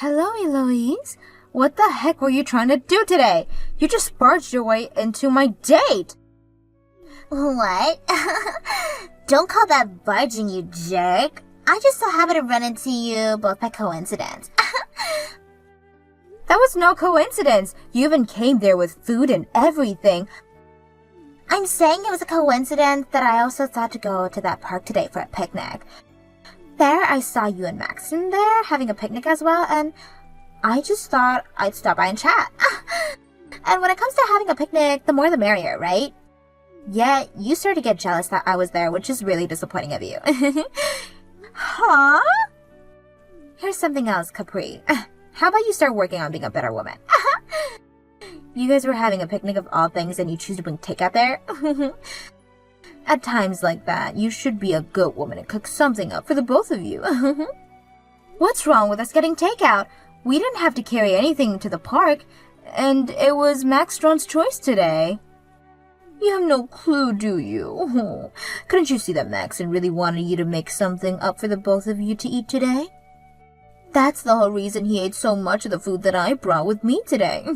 Hello, Eloise. What the heck were you trying to do today? You just barged your way into my date. What? Don't call that barging, you jerk. I just so happened to run into you both by coincidence. That was no coincidence. You even came there with food and everything. I'm saying it was a coincidence that I also thought to go to that park today for a picnic. There I saw you and Maxon there having a picnic as well, and I just thought I'd stop by and chat. And when it comes to having a picnic, the more the merrier, right? Yeah, you started to get jealous that I was there, which is really disappointing of you. Huh? Here's something else, Capri. How about you start working on being a better woman? You guys were having a picnic of all things and you choose to bring takeout there? At times like that, you should be a good woman and cook something up for the both of you. What's wrong with us getting takeout? We didn't have to carry anything to the park, and it was Max Strawn's choice today. You have no clue, do you? Couldn't you see that Maxon really wanted you to make something up for the both of you to eat today? That's the whole reason he ate so much of the food that I brought with me today.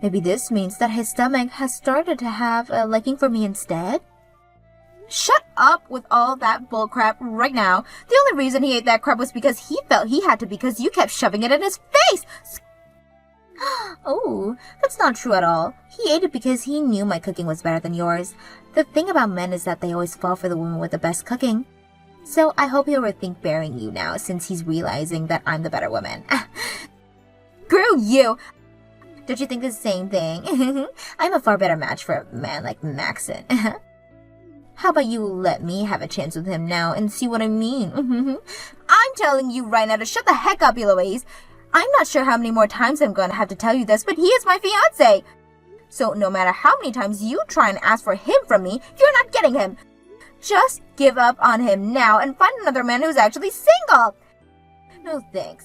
Maybe this means that his stomach has started to have a liking for me instead? Shut up with all that bullcrap right now. The only reason he ate that crap was because he felt he had to because you kept shoving it in his face. Oh, that's not true at all. He ate it because he knew my cooking was better than yours. The thing about men is that they always fall for the woman with the best cooking. So I hope he'll rethink bearing you now since he's realizing that I'm the better woman. Screw you! Don't you think the same thing? I'm a far better match for a man like Maxon. How about you let me have a chance with him now and see what I mean? I'm telling you right now to shut the heck up, Eloise. I'm not sure how many more times I'm going to have to tell you this, but he is my fiancé. So no matter how many times you try and ask for him from me, you're not getting him. Just give up on him now and find another man who's actually single. No thanks.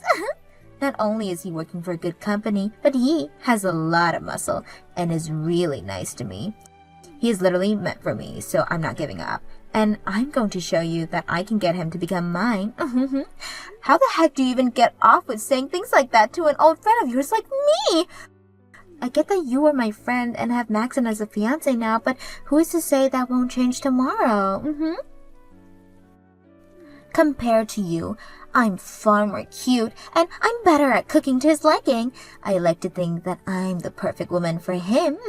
Not only is he working for good company, but he has a lot of muscle and is really nice to me. He is literally meant for me, so I'm not giving up. And I'm going to show you that I can get him to become mine. How the heck do you even get off with saying things like that to an old friend of yours like me? I get that you are my friend and have Maxon as a fiancé now, but who is to say that won't change tomorrow? Compared to you, I'm far more cute, and I'm better at cooking to his liking. I like to think that I'm the perfect woman for him.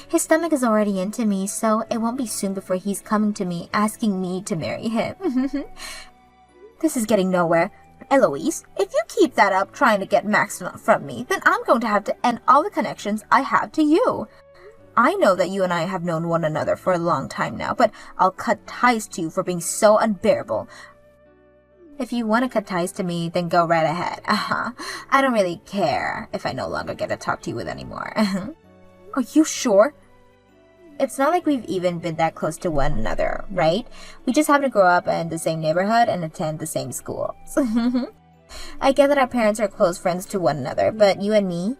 His stomach is already into me, so it won't be soon before he's coming to me, asking me to marry him. This is getting nowhere. Eloise, if you keep that up trying to get Maxon from me, then I'm going to have to end all the connections I have to you. I know that you and I have known one another for a long time now, but I'll cut ties to you for being so unbearable. If you want to cut ties to me, then go right ahead. I don't really care if I no longer get to talk to you with anymore. Are you sure? It's not like we've even been that close to one another, right? We just happen to grow up in the same neighborhood and attend the same schools. I get that our parents are close friends to one another, but you and me,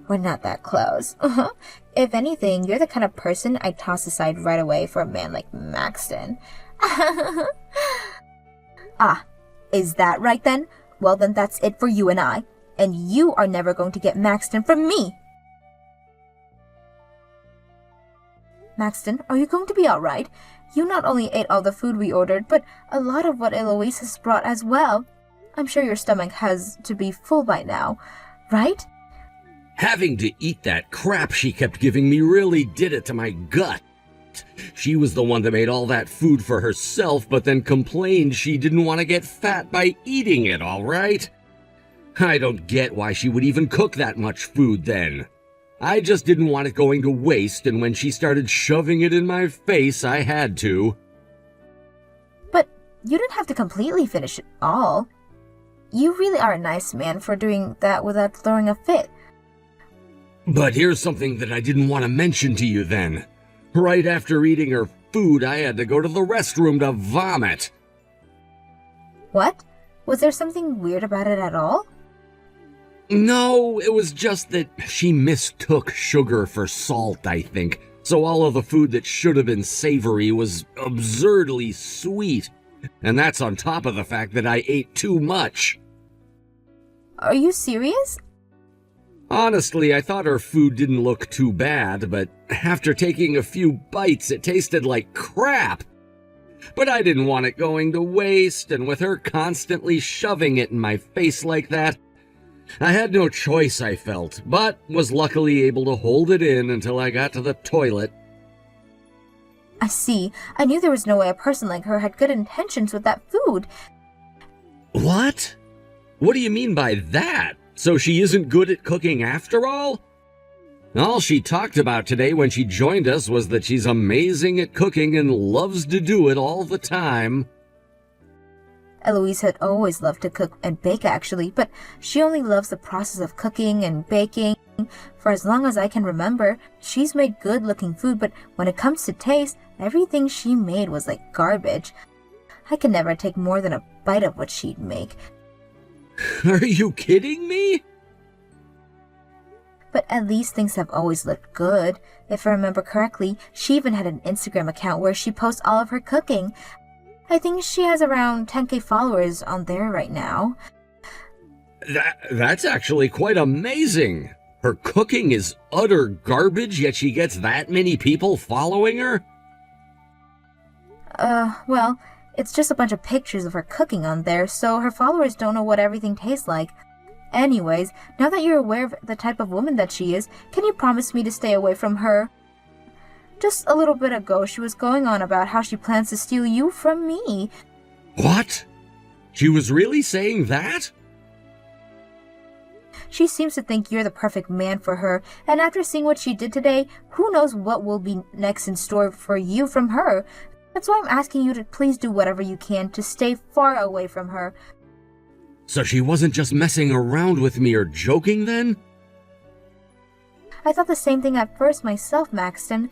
we're not that close. If anything, you're the kind of person I'd toss aside right away for a man like Maxton. Ah, is that right then? Well then that's it for you and I. And you are never going to get Maxton from me. Maxton, are you going to be alright? You not only ate all the food we ordered, but a lot of what Eloise has brought as well. I'm sure your stomach has to be full by now, right? Having to eat that crap she kept giving me really did it to my gut. She was the one that made all that food for herself, but then complained she didn't want to get fat by eating it, all right? I don't get why she would even cook that much food then. I just didn't want it going to waste, and when she started shoving it in my face, I had to. But you didn't have to completely finish it all. You really are a nice man for doing that without throwing a fit. But here's something that I didn't want to mention to you then. Right after eating her food, I had to go to the restroom to vomit. What? Was there something weird about it at all? No, it was just that she mistook sugar for salt, I think. So all of the food that should have been savory was absurdly sweet. And that's on top of the fact that I ate too much. Are you serious? Honestly, I thought her food didn't look too bad, but after taking a few bites, it tasted like crap. But I didn't want it going to waste, and with her constantly shoving it in my face like that, I had no choice, I felt, but was luckily able to hold it in until I got to the toilet. I see. I knew there was no way a person like her had good intentions with that food. What? What do you mean by that? So she isn't good at cooking after all? All she talked about today when she joined us was that she's amazing at cooking and loves to do it all the time. Eloise had always loved to cook and bake actually, but she only loves the process of cooking and baking. For as long as I can remember, she's made good-looking food, but when it comes to taste, everything she made was like garbage. I could never take more than a bite of what she'd make. Are you kidding me? But at least things have always looked good. If I remember correctly, she even had an Instagram account where she posts all of her cooking. I think she has around 10K followers on there right now. That's actually quite amazing. Her cooking is utter garbage, yet she gets that many people following her? Well, it's just a bunch of pictures of her cooking on there, so her followers don't know what everything tastes like. Anyways, now that you're aware of the type of woman that she is, can you promise me to stay away from her? Just a little bit ago, she was going on about how she plans to steal you from me. What? She was really saying that? She seems to think you're the perfect man for her, and after seeing what she did today, who knows what will be next in store for you from her. That's why I'm asking you to please do whatever you can to stay far away from her. So she wasn't just messing around with me or joking then? I thought the same thing at first myself, Maxton.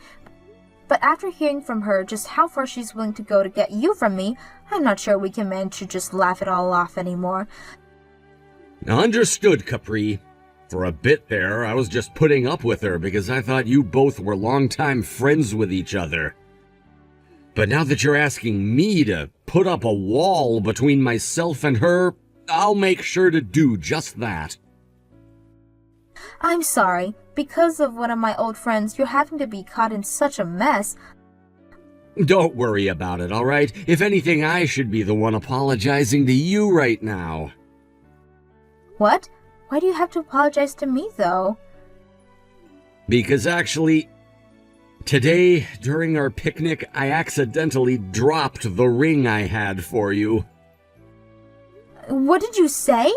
But after hearing from her just how far she's willing to go to get you from me, I'm not sure we can manage to just laugh it all off anymore. Understood, Capri. For a bit there, I was just putting up with her because I thought you both were longtime friends with each other. But now that you're asking me to put up a wall between myself and her, I'll make sure to do just that. I'm sorry. Because of one of my old friends, you're having to be caught in such a mess. Don't worry about it, all right? If anything, I should be the one apologizing to you right now. What? Why do you have to apologize to me, though? Because actually, today, during our picnic, I accidentally dropped the ring I had for you. What did you say?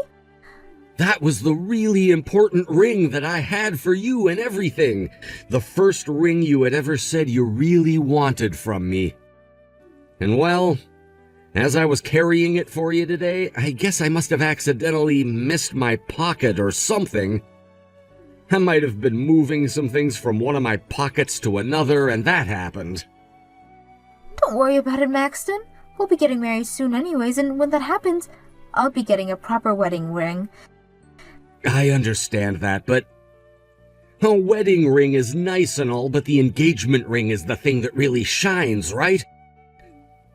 That was the really important ring that I had for you and everything. The first ring you had ever said you really wanted from me. And well, as I was carrying it for you today, I guess I must have accidentally missed my pocket or something. I might have been moving some things from one of my pockets to another, and that happened. Don't worry about it, Maxton. We'll be getting married soon anyways, and when that happens, I'll be getting a proper wedding ring. I understand that, but a wedding ring is nice and all, but the engagement ring is the thing that really shines, right?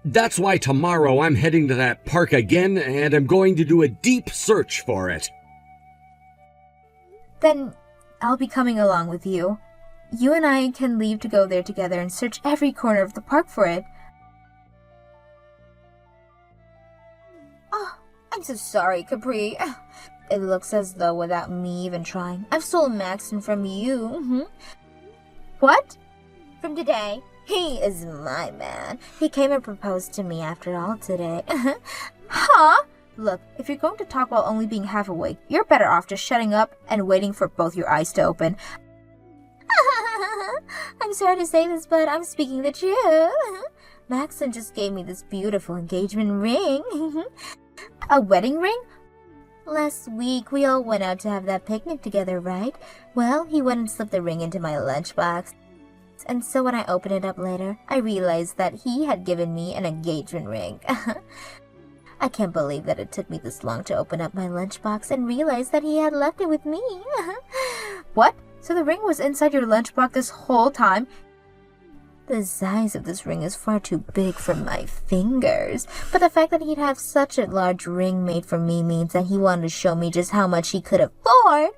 That's why tomorrow I'm heading to that park again, and I'm going to do a deep search for it. Then I'll be coming along with you. You and I can leave to go there together and search every corner of the park for it. Oh, I'm so sorry, Capri. It looks as though without me even trying, I've stolen Maxton from you. What? From today, he is my man. He came and proposed to me after all today. Huh? Look, if you're going to talk while only being half awake, you're better off just shutting up and waiting for both your eyes to open. I'm sorry to say this, but I'm speaking the truth. Maxton just gave me this beautiful engagement ring. A wedding ring? Last week, we all went out to have that picnic together, right? Well, he went and slipped the ring into my lunchbox. And so when I opened it up later, I realized that he had given me an engagement ring. I can't believe that it took me this long to open up my lunchbox and realize that he had left it with me. What? So the ring was inside your lunchbox this whole time? The size of this ring is far too big for my fingers, but the fact that he'd have such a large ring made for me means that he wanted to show me just how much he could afford.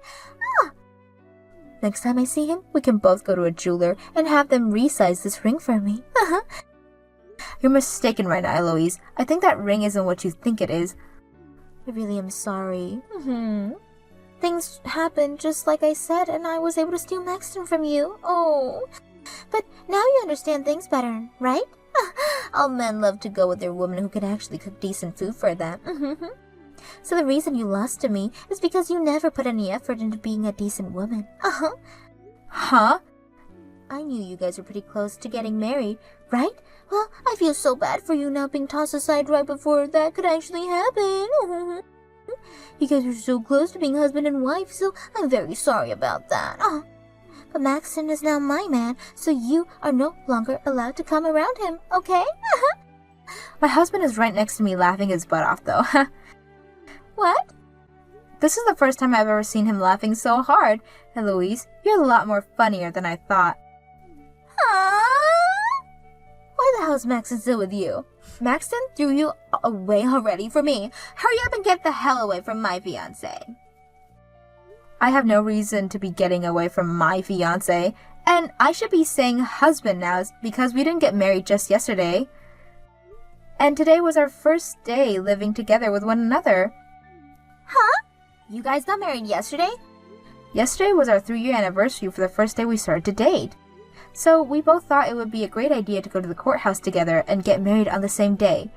Next time I see him, we can both go to a jeweler and have them resize this ring for me. You're mistaken right now, Eloise. I think that ring isn't what you think it is. I really am sorry. Things happened just like I said, and I was able to steal Maxton from you. Oh. But now you understand things better, right? All men love to go with their woman who can actually cook decent food for them. So the reason you lost to me is because you never put any effort into being a decent woman. Huh? I knew you guys were pretty close to getting married, right? Well, I feel so bad for you now being tossed aside right before that could actually happen. You guys were so close to being husband and wife, so I'm very sorry about that. But Maxton is now my man, so you are no longer allowed to come around him, okay? My husband is right next to me laughing his butt off, though. What? This is the first time I've ever seen him laughing so hard. Eloise, you're a lot more funnier than I thought. Why the hell is Maxton still with you? Maxton threw you away already for me. Hurry up and get the hell away from my fiancé. I have no reason to be getting away from my fiancé, and I should be saying husband now because we didn't get married just yesterday. And today was our first day living together with one another. Huh? You guys got married yesterday? Yesterday was our 3-year anniversary for the first day we started to date. So we both thought it would be a great idea to go to the courthouse together and get married on the same day.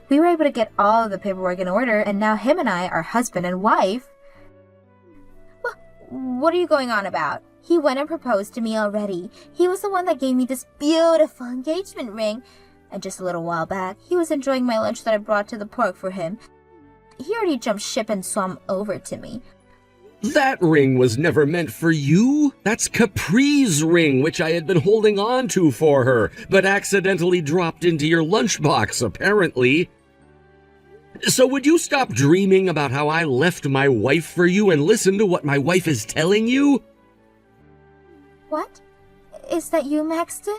We were able to get all of the paperwork in order, and now him and I are husband and wife. What are you going on about? He went and proposed to me already. He was the one that gave me this beautiful engagement ring. And just a little while back, he was enjoying my lunch that I brought to the park for him. He already jumped ship and swam over to me. That ring was never meant for you. That's Capri's ring, which I had been holding on to for her, but accidentally dropped into your lunchbox, apparently. So would you stop dreaming about how I left my wife for you and listen to what my wife is telling you? What? Is that you, Maxton?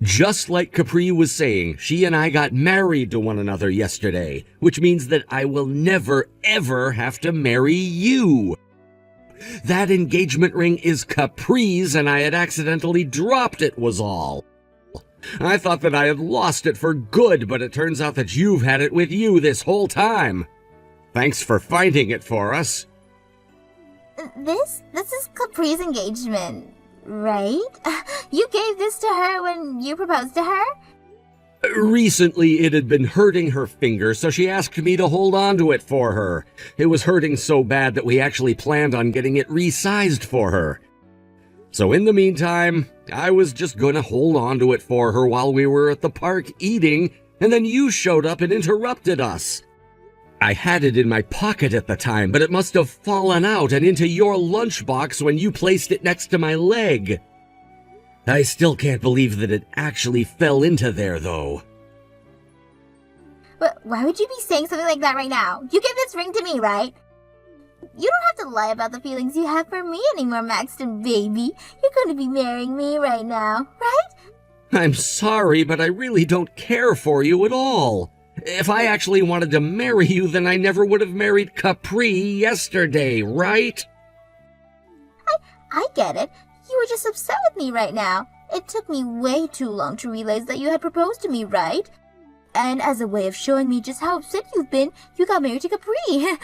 Just like Capri was saying, she and I got married to one another yesterday, which means that I will never, ever have to marry you. That engagement ring is Capri's, and I had accidentally dropped it was all. I thought that I had lost it for good, but it turns out that you've had it with you this whole time. Thanks for finding it for us. This is Capri's engagement, right? You gave this to her when you proposed to her? Recently, it had been hurting her finger, so she asked me to hold on to it for her. It was hurting so bad that we actually planned on getting it resized for her. So in the meantime, I was just gonna hold on to it for her while we were at the park eating, and then you showed up and interrupted us. I had it in my pocket at the time, but it must have fallen out and into your lunchbox when you placed it next to my leg. I still can't believe that it actually fell into there, though. But why would you be saying something like that right now? You gave this ring to me, right? You don't have to lie about the feelings you have for me anymore, Maxton, baby. You're going to be marrying me right now, right? I'm sorry, but I really don't care for you at all. If I actually wanted to marry you, then I never would have married Capri yesterday, right? I get it. You were just upset with me right now. It took me way too long to realize that you had proposed to me, right? And as a way of showing me just how upset you've been, you got married to Capri.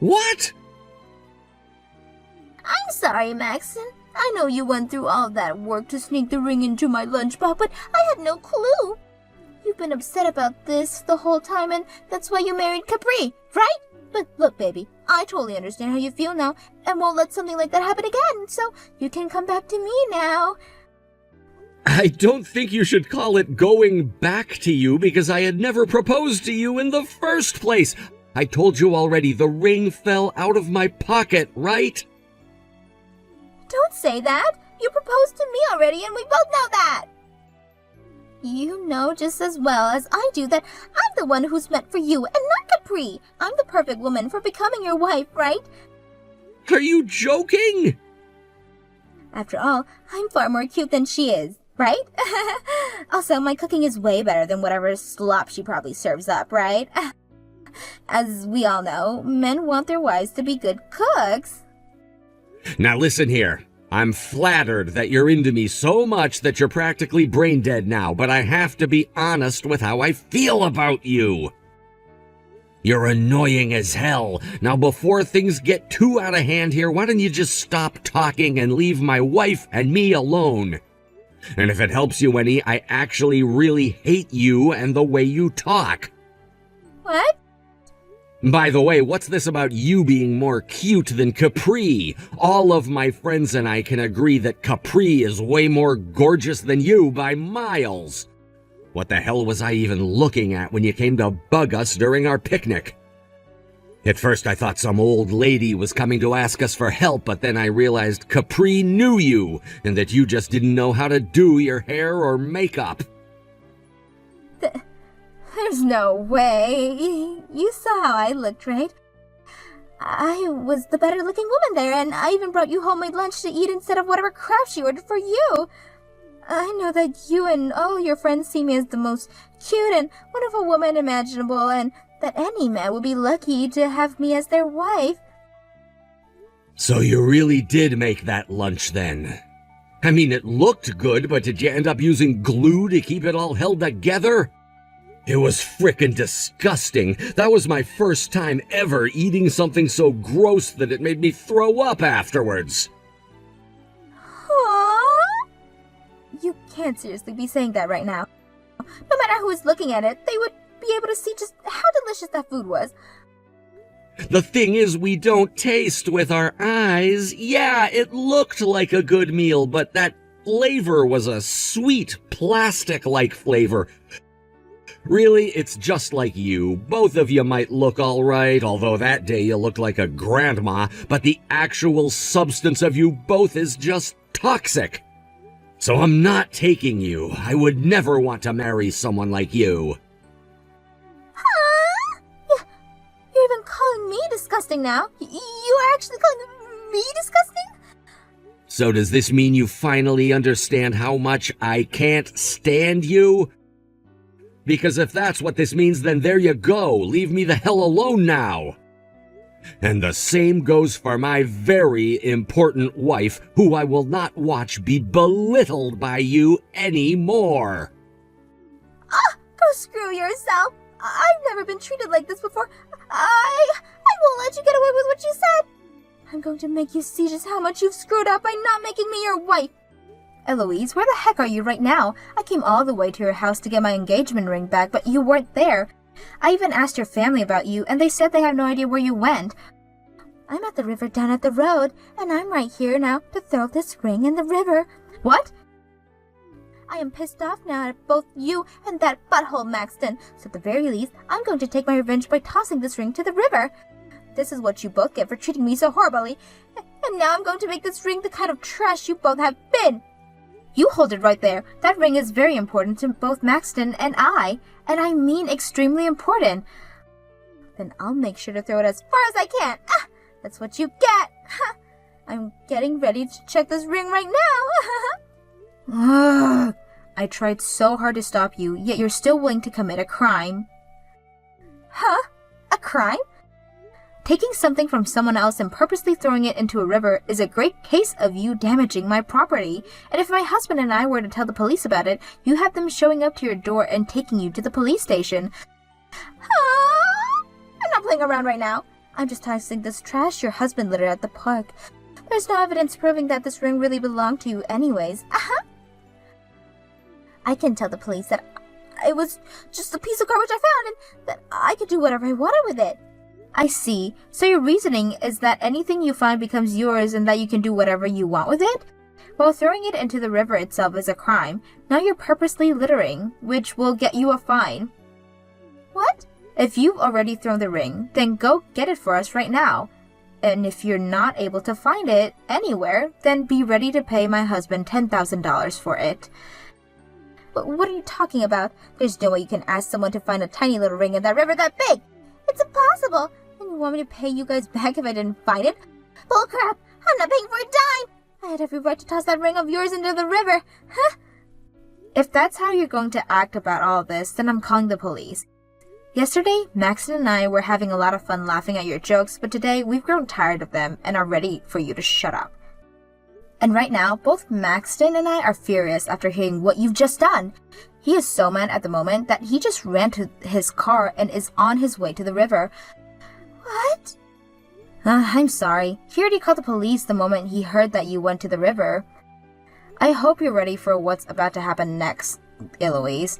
What? I'm sorry, Maxton. I know you went through all that work to sneak the ring into my lunchbox, but I had no clue. You've been upset about this the whole time, and that's why you married Capri, right? But look, baby, I totally understand how you feel now, and won't let something like that happen again, so you can come back to me now. I don't think you should call it going back to you, because I had never proposed to you in the first place. I told you already, the ring fell out of my pocket, right? Don't say that. You proposed to me already, and we both know that. You know just as well as I do that I'm the one who's meant for you and not Capri. I'm the perfect woman for becoming your wife, right? Are you joking? After all, I'm far more cute than she is. right? Also, my cooking is way better than whatever slop she probably serves up, right? As we all know, men want their wives to be good cooks. Now listen here. I'm flattered that you're into me so much that you're practically brain dead now, but I have to be honest with how I feel about you. You're annoying as hell. Now before things get too out of hand here, why don't you just stop talking and leave my wife and me alone? And if it helps you any, I actually really hate you and the way you talk. What? By the way, what's this about you being more cute than Capri? All of my friends and I can agree that Capri is way more gorgeous than you by miles. What the hell was I even looking at when you came to bug us during our picnic? At first I thought some old lady was coming to ask us for help, but then I realized Capri knew you, and that you just didn't know how to do your hair or makeup. There's no way. You saw how I looked, right? I was the better looking woman there, and I even brought you homemade lunch to eat instead of whatever crap she ordered for you. I know that you and all your friends see me as the most cute and wonderful woman imaginable, and that any man would be lucky to have me as their wife. So you really did make that lunch then? I mean, it looked good, but did you end up using glue to keep it all held together? It was frickin' disgusting. That was my first time ever eating something so gross that it made me throw up afterwards. Aww. You can't seriously be saying that right now. No matter who is looking at it, they would be able to see just how delicious that food was. The thing is, we don't taste with our eyes. Yeah, it looked like a good meal, but that flavor was a sweet, plastic-like flavor. Really, it's just like you. Both of you might look all right, although that day you looked like a grandma, but the actual substance of you both is just toxic. So I'm not taking you. I would never want to marry someone like you. Huh? You're even calling me disgusting now? You are actually calling me disgusting? So does this mean you finally understand how much I can't stand you? Because if that's what this means, then there you go. Leave me the hell alone now. And the same goes for my very important wife, who I will not watch be belittled by you anymore. Ah, go screw yourself. I've never been treated like this before. I won't let you get away with what you said. I'm going to make you see just how much you've screwed up by not making me your wife. Eloise, where the heck are you right now? I came all the way to your house to get my engagement ring back, but you weren't there. I even asked your family about you, and they said they have no idea where you went. I'm at the river down at the road, and I'm right here now to throw this ring in the river. What? I am pissed off now at both you and that butthole Maxton, so at the very least, I'm going to take my revenge by tossing this ring to the river. This is what you both get for treating me so horribly, and now I'm going to make this ring the kind of trash you both have been. You hold it right there. That ring is very important to both Maxton and I mean extremely important. Then I'll make sure to throw it as far as I can. Ah, that's what you get. I'm getting ready to check this ring right now. I tried so hard to stop you, yet you're still willing to commit a crime. Huh? A crime? Taking something from someone else and purposely throwing it into a river is a great case of you damaging my property. And if my husband and I were to tell the police about it, you have them showing up to your door and taking you to the police station. I'm not playing around right now. I'm just tossing this trash your husband littered at the park. There's no evidence proving that this ring really belonged to you anyways. I can tell the police that it was just a piece of garbage I found and that I could do whatever I wanted with it. I see. So your reasoning is that anything you find becomes yours and that you can do whatever you want with it? While throwing it into the river itself is a crime, now you're purposely littering, which will get you a fine. What? If you've already thrown the ring, then go get it for us right now. And if you're not able to find it anywhere, then be ready to pay my husband $10,000 for it. But what are you talking about? There's no way you can ask someone to find a tiny little ring in that river that big. It's impossible. And you want me to pay you guys back if I didn't find it? Bullcrap! I'm not paying for a dime! I had every right to toss that ring of yours into the river. Huh? If that's how you're going to act about all this, then I'm calling the police. Yesterday, Maxon and I were having a lot of fun laughing at your jokes, but today we've grown tired of them and are ready for you to shut up. And right now, both Maxton and I are furious after hearing what you've just done. He is so mad at the moment that he just ran to his car and is on his way to the river. What? I'm sorry. He already called the police the moment he heard that you went to the river. I hope you're ready for what's about to happen next, Eloise.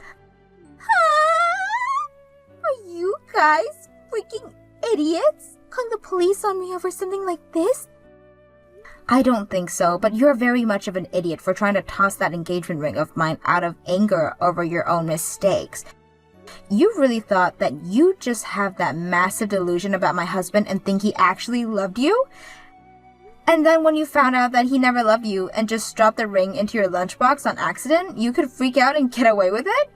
Are you guys freaking idiots? Calling the police on me over something like this? I don't think so, but you're very much of an idiot for trying to toss that engagement ring of mine out of anger over your own mistakes. You really thought that you just have that massive delusion about my husband and think he actually loved you? And then when you found out that he never loved you and just dropped the ring into your lunchbox on accident, you could freak out and get away with it?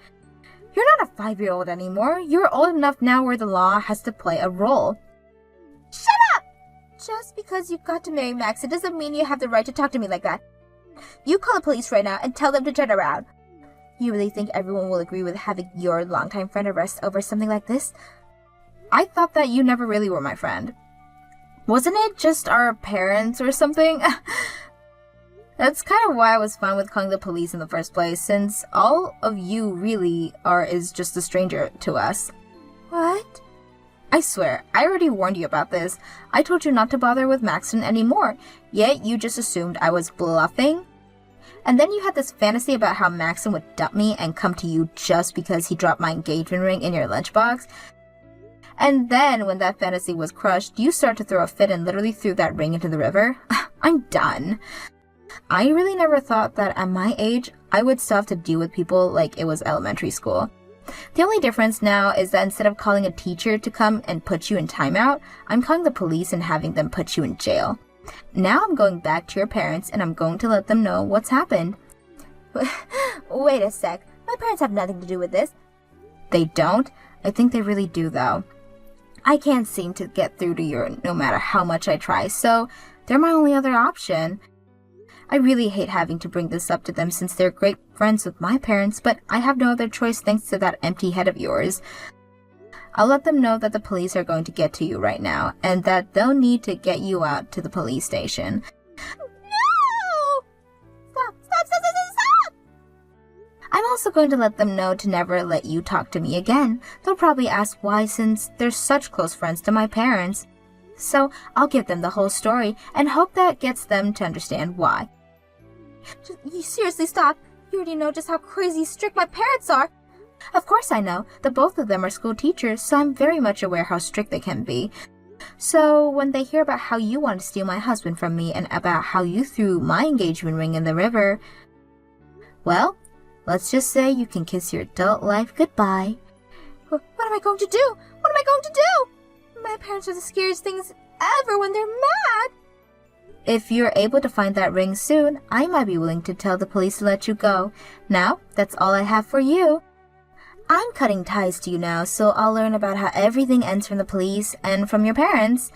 You're not a 5-year-old anymore. You're old enough now where the law has to play a role. Shut up! Just because you got to marry Max, it doesn't mean you have the right to talk to me like that. You call the police right now and tell them to turn around. You really think everyone will agree with having your longtime friend arrested over something like this? I thought that you never really were my friend. Wasn't it just our parents or something? That's kind of why I was fine with calling the police in the first place, since all of you really is just a stranger to us. What? I swear, I already warned you about this. I told you not to bother with Maxton anymore, yet you just assumed I was bluffing. And then you had this fantasy about how Maxton would dump me and come to you just because he dropped my engagement ring in your lunchbox. And then when that fantasy was crushed, you started to throw a fit and literally threw that ring into the river. I'm done. I really never thought that at my age, I would still have to deal with people like it was elementary school. The only difference now is that instead of calling a teacher to come and put you in timeout, I'm calling the police and having them put you in jail. Now I'm going back to your parents and I'm going to let them know what's happened. Wait a sec. My parents have nothing to do with this. They don't? I think they really do, though. I can't seem to get through to you no matter how much I try, so they're my only other option. I really hate having to bring this up to them since they're great friends with my parents, but I have no other choice thanks to that empty head of yours. I'll let them know that the police are going to get to you right now, and that they'll need to get you out to the police station. No! Stop! I'm also going to let them know to never let you talk to me again. They'll probably ask why since they're such close friends to my parents. So I'll give them the whole story and hope that gets them to understand why. You seriously stop. You already know just how crazy strict my parents are. Of course I know. The both of them are school teachers, so I'm very much aware how strict they can be. So when they hear about how you want to steal my husband from me and about how you threw my engagement ring in the river, well, let's just say you can kiss your adult life goodbye. What am I going to do? What am I going to do? My parents are the scariest things ever when they're mad. If you're able to find that ring soon, I might be willing to tell the police to let you go. Now, that's all I have for you. I'm cutting ties to you now, so I'll learn about how everything ends from the police and from your parents.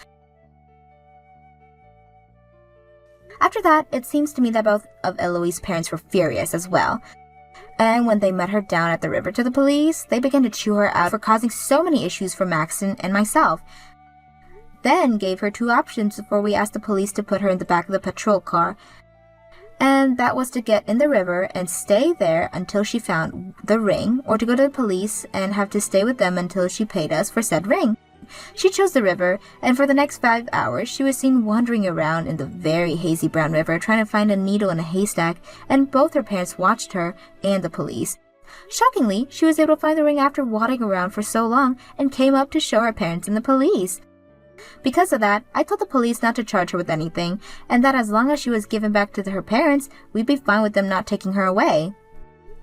After that, it seems to me that both of Eloise's parents were furious as well. And when they met her down at the river to the police, they began to chew her out for causing so many issues for Maxton and myself. Then gave her two options before we asked the police to put her in the back of the patrol car. And that was to get in the river and stay there until she found the ring, or to go to the police and have to stay with them until she paid us for said ring. She chose the river, and for the next 5 hours she was seen wandering around in the very hazy brown river trying to find a needle in a haystack, and both her parents watched her and the police. Shockingly, she was able to find the ring after wandering around for so long and came up to show her parents and the police. Because of that, I told the police not to charge her with anything, and that as long as she was given back to her parents, we'd be fine with them not taking her away.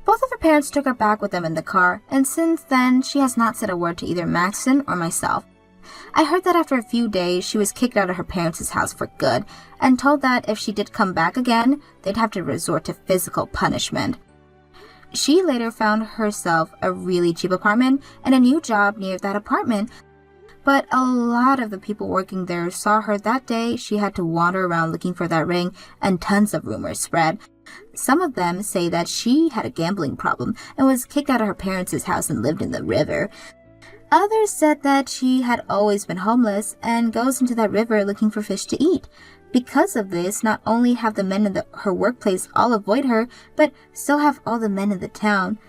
Both of her parents took her back with them in the car, and since then, she has not said a word to either Maxton or myself. I heard that after a few days, she was kicked out of her parents' house for good, and told that if she did come back again, they'd have to resort to physical punishment. She later found herself a really cheap apartment and a new job near that apartment, but a lot of the people working there saw her that day. She had to wander around looking for that ring, and tons of rumors spread. Some of them say that she had a gambling problem and was kicked out of her parents' house and lived in the river. Others said that she had always been homeless and goes into that river looking for fish to eat. Because of this, not only have the men in her workplace all avoid her, but so have all the men in the town.